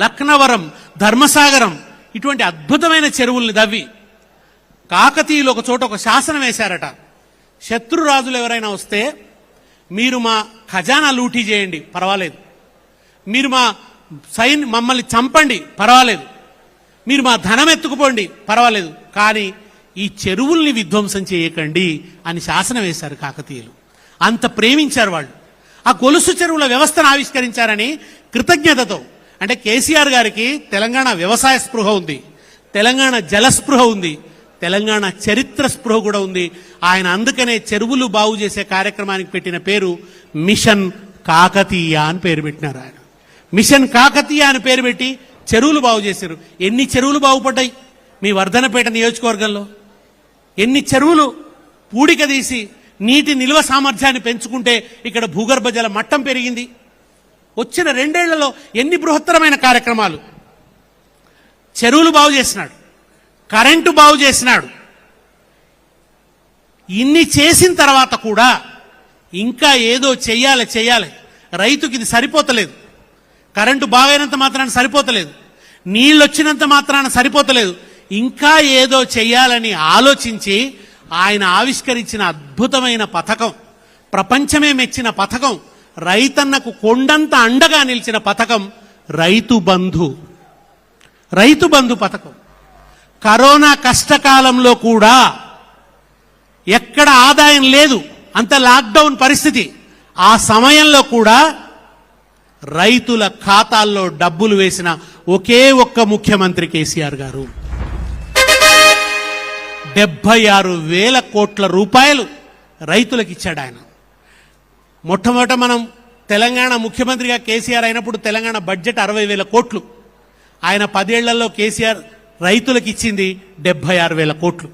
లక్నవరం, ధర్మసాగరం ఇటువంటి అద్భుతమైన చెరువుల్ని దవ్వి కాకతీయులు ఒక చోట ఒక శాసనం వేశారట. శత్రురాజులు ఎవరైనా వస్తే మీరు మా ఖజానా లూటీ చేయండి పర్వాలేదు, మీరు మా మమ్మల్ని చంపండి పర్వాలేదు, మీరు మా ధనం ఎత్తుకుపోండి పర్వాలేదు, కానీ ఈ చెరువుల్ని విధ్వంసం చేయకండి అని శాసనం వేశారు కాకతీయులు. అంత ప్రేమించారు వాళ్ళు. ఆ గొలుసు చెరువుల వ్యవస్థను ఆవిష్కరించారని కృతజ్ఞతతో, అంటే కేసీఆర్ గారికి తెలంగాణ వ్యవసాయ స్పృహ ఉంది, తెలంగాణ జలస్పృహ ఉంది, తెలంగాణ చరిత్ర స్పృహ కూడా ఉంది. ఆయన అందుకనే చెరువులు బాగు చేసే కార్యక్రమానికి పెట్టిన పేరు మిషన్ కాకతీయ అని పేరు పెట్టినారు. ఆయన మిషన్ కాకతీయ అని పేరు పెట్టి చెరువులు బాగు చేశారు. ఎన్ని చెరువులు బాగుపడ్డాయి మీ వర్ధనపేట నియోజకవర్గంలో? ఎన్ని చెరువులు పూడిక తీసి నీటి నిల్వ సామర్థ్యాన్ని పెంచుకుంటే ఇక్కడ భూగర్భ జల మట్టం పెరిగింది. వచ్చిన 2 ఏళ్లలో ఎన్ని బృహత్తరమైన కార్యక్రమాలు. చెరువులు బాగు చేసినాడు, కరెంటు బాగు చేసినాడు. ఇన్ని చేసిన తర్వాత కూడా ఇంకా ఏదో చెయ్యాలి. రైతుకి ఇది సరిపోతలేదు. కరెంటు బాగైనంత మాత్రాన సరిపోతలేదు, నీళ్ళు వచ్చినంత మాత్రాన సరిపోతలేదు. ఇంకా ఏదో చెయ్యాలని ఆలోచించి ఆయన ఆవిష్కరించిన అద్భుతమైన పథకం, ప్రపంచమే మెచ్చిన పథకం, రైతన్నకు కొండంత అండగా నిలిచిన పథకం రైతు బంధు పథకం. కరోనా కష్టకాలంలో కూడా ఎక్కడ ఆదాయం లేదు, అంత లాక్డౌన్ పరిస్థితి. ఆ సమయంలో కూడా రైతుల ఖాతాల్లో డబ్బులు వేసిన ఒకే ఒక్క ముఖ్యమంత్రి కేసీఆర్ గారు. 76,000 కోట్ల రూపాయలు రైతులకు ఇచ్చాడు ఆయన. మొట్టమొదట మనం తెలంగాణ ముఖ్యమంత్రిగా కేసీఆర్ అయినప్పుడు తెలంగాణ బడ్జెట్ 60,000 కోట్లు. ఆయన 10 ఏళ్లలో కేసీఆర్ రైతులకు ఇచ్చింది 76,000 కోట్లు.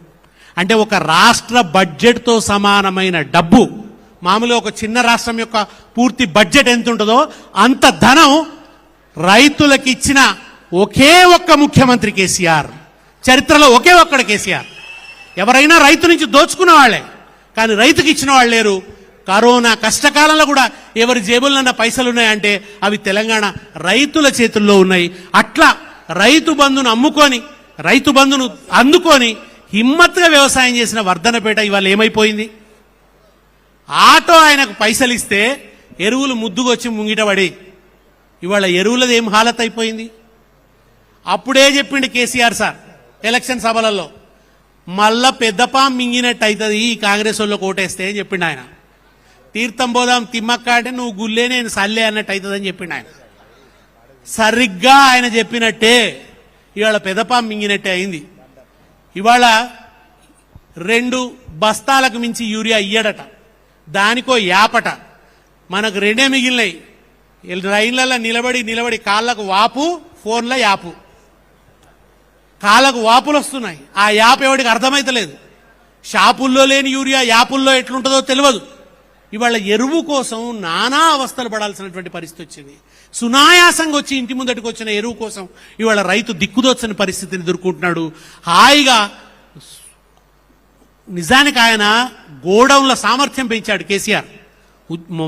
అంటే ఒక రాష్ట్ర బడ్జెట్తో సమానమైన డబ్బు. మామూలుగా ఒక చిన్న రాష్ట్రం యొక్క పూర్తి బడ్జెట్ ఎంత ఉంటుందో అంత ధనం రైతులకు ఇచ్చిన ఒకే ఒక్క ముఖ్యమంత్రి కేసీఆర్. చరిత్రలో ఒకే ఒక్కడు కేసీఆర్. ఎవరైనా రైతు నుంచి దోచుకున్న వాళ్లే, కానీ రైతుకి ఇచ్చిన వాళ్ళు లేరు. కరోనా కష్టకాలంలో కూడా ఎవరి జేబులన్నా పైసలు ఉన్నాయంటే అవి తెలంగాణ రైతుల చేతుల్లో ఉన్నాయి. అట్లా రైతు బంధును అందుకొని హిమ్మత్తుగా వ్యవసాయం చేసిన వర్ధనపేట ఇవాళ ఏమైపోయింది? ఆటో ఆయనకు పైసలు ఇస్తే ఎరువులు ముద్దుకొచ్చి ముంగిటబడి ఇవాళ ఎరువులది ఏం హాలత్ అయిపోయింది. అప్పుడే చెప్పిండు కేసీఆర్ సార్ ఎలక్షన్ సభలలో, మళ్ళా పెద్దపాం మింగినట్టు అవుతుంది ఈ కాంగ్రెస్ వాళ్ళు కోటేస్తే అని చెప్పిండు ఆయన. తీర్థం పోదాం తిమ్మక్క అంటే నువ్వు గుల్లే నేను సల్లే అన్నట్టు అవుతుందని చెప్పిండు ఆయన. సరిగ్గా ఆయన చెప్పినట్టే ఇవాళ పెద్దపాం మింగినట్టే అయింది. ఇవాళ 2 బస్తాలకు మించి యూరియా ఇయ్యడట, దానికో యాపట. మనకు 2 మిగిలినాయి. రైళ్లలో నిలబడి కాళ్ళకు వాపు, ఫోన్ల యాపు. కాళ్ళకు వాపులు వస్తున్నాయి. ఆ యాప్ ఎవడికి అర్థమైతలేదు. షాపుల్లో లేని యూరియా యాపుల్లో ఎట్లుంటుందో తెలియదు. ఇవాళ ఎరువు కోసం నానా అవస్థలు పడాల్సినటువంటి పరిస్థితి వచ్చింది. సునాయాసంగా వచ్చి ఇంటి ముందటికి వచ్చిన ఎరువు కోసం ఇవాళ రైతు దిక్కుదోచని పరిస్థితిని ఎదుర్కొంటున్నాడు. హాయిగా నిజానికి ఆయన గోడౌన్ల సామర్థ్యం పెంచాడు కేసీఆర్.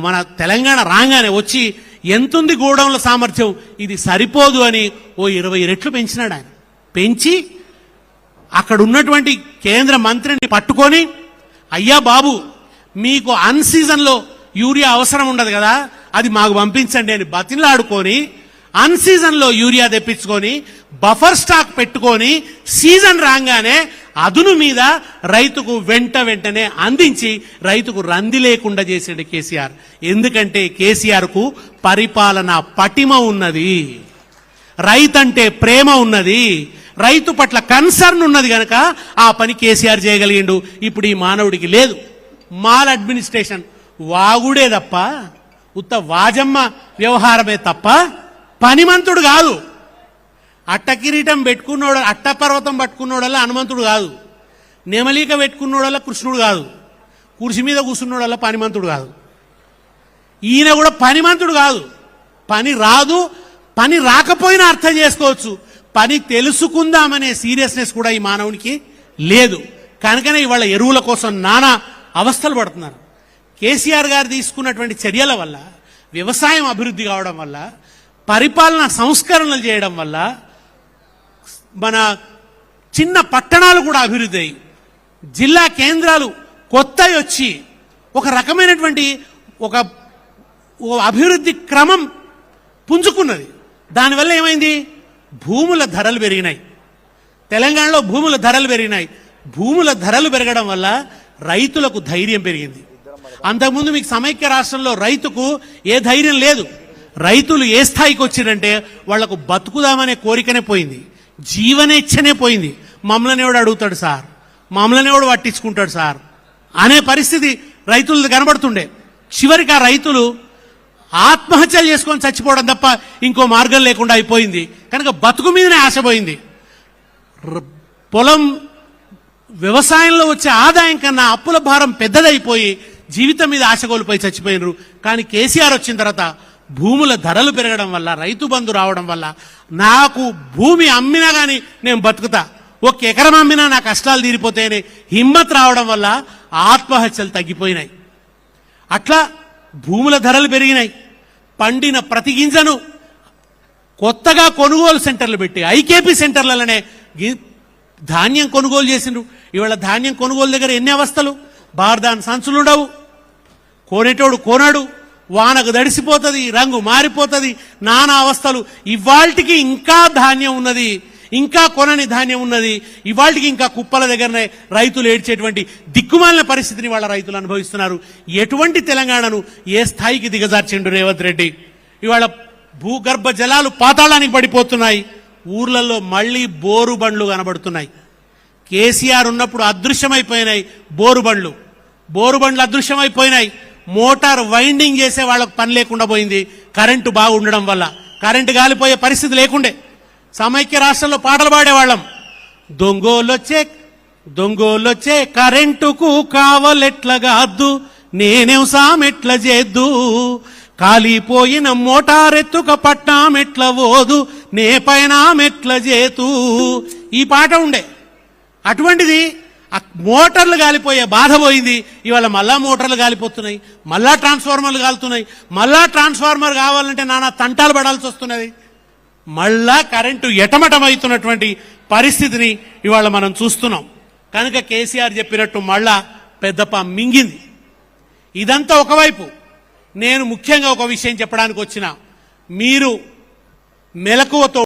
మన తెలంగాణ రాగానే వచ్చి ఎంతుంది గోడౌన్ల సామర్థ్యం, ఇది సరిపోదు అని ఓ 20 రెట్లు పెంచినాడు ఆయన. పెంచి అక్కడ ఉన్నటువంటి కేంద్ర మంత్రిని పట్టుకొని, అయ్యా బాబు మీకు అన్ సీజన్లో యూరియా అవసరం ఉండదు కదా, అది మాకు పంపించండి అని బతిలాడుకొని అన్ సీజన్లో యూరియా తెప్పించుకొని బఫర్ స్టాక్ పెట్టుకొని సీజన్ రాగానే అదును మీద రైతుకు వెంటనే అందించి రైతుకు రంది లేకుండా చేసాడు కేసీఆర్. ఎందుకంటే కేసీఆర్కు పరిపాలన పటిమ ఉన్నది, రైతంటే ప్రేమ ఉన్నది, రైతు పట్ల కన్సర్న్ ఉన్నది కనుక ఆ పని కేసీఆర్ చేయగలిగిండు. ఇప్పుడు ఈ మానవుడికి లేదు. మాల్ అడ్మినిస్ట్రేషన్ వాగుడే తప్ప, ఉత్త వాజమ్మ వ్యవహారమే తప్ప పనిమంతుడు కాదు. అట్టకిరీటం పెట్టుకున్నోడ, అట్టపర్వతం పట్టుకున్నోడల్లా హనుమంతుడు కాదు, నెమలిక పెట్టుకున్నోడల్లా కృష్ణుడు కాదు, కుర్చీ మీద కూర్చున్నోడల్లా పనిమంతుడు కాదు. ఈయన కూడా పనిమంతుడు కాదు. పని రాదు, పని రాకపోయినా అర్థం చేసుకోవచ్చు. పని తెలుసుకుందామనే సీరియస్నెస్ కూడా ఈ మానవునికి లేదు. కనుకనే ఇవాళ ఎరువుల కోసం నానా అవస్థలు పడుతున్నారు. కేసీఆర్ గారు తీసుకున్నటువంటి చర్యల వల్ల వ్యవసాయం అభివృద్ధి కావడం వల్ల పరిపాలన సంస్కరణలు చేయడం వల్ల మన చిన్న పట్టణాలు కూడా అభివృద్ధి అయ్యి జిల్లా కేంద్రాలు కొత్తవి వచ్చి ఒక రకమైనటువంటి ఒక అభివృద్ధి క్రమం పుంజుకున్నది. దానివల్ల ఏమైంది? భూముల ధరలు పెరిగినాయి. తెలంగాణలో భూముల ధరలు పెరిగినాయి. భూముల ధరలు పెరగడం వల్ల రైతులకు ధైర్యం పెరిగింది. అంతకుముందు మీకు సమైక్య రాష్ట్రంలో రైతుకు ఏ ధైర్యం లేదు. రైతులు ఏ స్థాయికి వచ్చిరంటే వాళ్లకు బతుకుదామనే కోరికనే పోయింది, జీవనేచ్ఛనే పోయింది. మమ్మల్ని ఎవడు అడుగుతాడు సార్, మమ్మల్ని ఎవడు పట్టించుకుంటాడు సార్ అనే పరిస్థితి రైతులది కనబడుతుండే. చివరికి ఆ రైతులు ఆత్మహత్యలు చేసుకొని చచ్చిపోవడం తప్ప ఇంకో మార్గం లేకుండా అయిపోయింది. కనుక బతుకు మీదనే ఆశపోయింది. పొలం వ్యవసాయంలో వచ్చే ఆదాయం కన్నా అప్పుల భారం పెద్దదైపోయి జీవితం మీద ఆశ కోల్పోయి చచ్చిపోయినరు. కానీ కేసీఆర్ వచ్చిన తర్వాత భూముల ధరలు పెరగడం వల్ల, రైతు బంధు రావడం వల్ల నాకు భూమి అమ్మినా కానీ నేను బతుకుతా, ఒక ఎకరం అమ్మినా నా కష్టాలు తీరిపోతాయని హిమ్మత్ రావడం వల్ల ఆత్మహత్యలు తగ్గిపోయినాయి. అట్లా భూముల ధరలు పెరిగినాయి. పండిన ప్రతి గింజను కొత్తగా కొనుగోలు సెంటర్లు పెట్టి ఐకేపీ సెంటర్లలోనే ధాన్యం కొనుగోలు చేసిండ్రు. ఇవాళ ధాన్యం కొనుగోలు దగ్గర ఎన్ని అవస్థలు, బార్దాన్ సంచులుండవు, కోనేటోడు కోనాడు, వానకు దడిసిపోతుంది, రంగు మారిపోతుంది, నానా అవస్థలు. ఇవాళకి ఇంకా ధాన్యం ఉన్నది, ఇంకా కొనని ధాన్యం ఉన్నది. ఇవాళకి ఇంకా కుప్పల దగ్గరనే రైతులు ఏడ్చేటువంటి దిక్కుమాలిన పరిస్థితిని వాళ్ళ రైతులు అనుభవిస్తున్నారు. ఎటువంటి తెలంగాణను ఏ స్థాయికి దిగజార్చిండు రేవంత్ రెడ్డి. ఇవాళ భూగర్భ జలాలు పాతాళానికి పడిపోతున్నాయి. ఊర్లలో మళ్లీ బోరు బండ్లు కనబడుతున్నాయి. కేసీఆర్ ఉన్నప్పుడు అదృశ్యమైపోయినాయి బోరు బండ్లు అదృశ్యమైపోయినాయి. మోటార్ వైండింగ్ చేసే వాళ్ళకు పని లేకుండా పోయింది కరెంటు బాగుండడం వల్ల. కరెంటు గాలిపోయే పరిస్థితి లేకుండే. సమైక్య రాష్ట్రంలో పాటలు పాడేవాళ్ళం. దొంగోలొచ్చే కరెంటుకు కావలెట్లగాద్దు, నేనేం సామెట్ల చేద్దు, కాలిపోయిన మోటారెత్తుక పట్టామెట్ల ఓదు, నే పైన మెట్ల చేతూ. ఈ పాట ఉండే. అటువంటిది మోటార్లు కాలిపోయే బాధ పోయింది. ఇవాళ మళ్ళా మోటార్లు కాలిపోతున్నాయి, మళ్ళా ట్రాన్స్ఫార్మర్లు కాలుతున్నాయి. మళ్ళా ట్రాన్స్ఫార్మర్ కావాలంటే నానా తంటాలు పడాల్సి వస్తున్నది. మళ్ళా కరెంటు ఎటమటమవుతున్నటువంటి పరిస్థితిని ఇవాళ మనం చూస్తున్నాం. కనుక కేసీఆర్ చెప్పినట్టు మళ్ళా పెద్దప మింగింది. ఇదంతా ఒకవైపు. నేను ముఖ్యంగా ఒక విషయం చెప్పడానికి వచ్చిన, మీరు మెలకువతో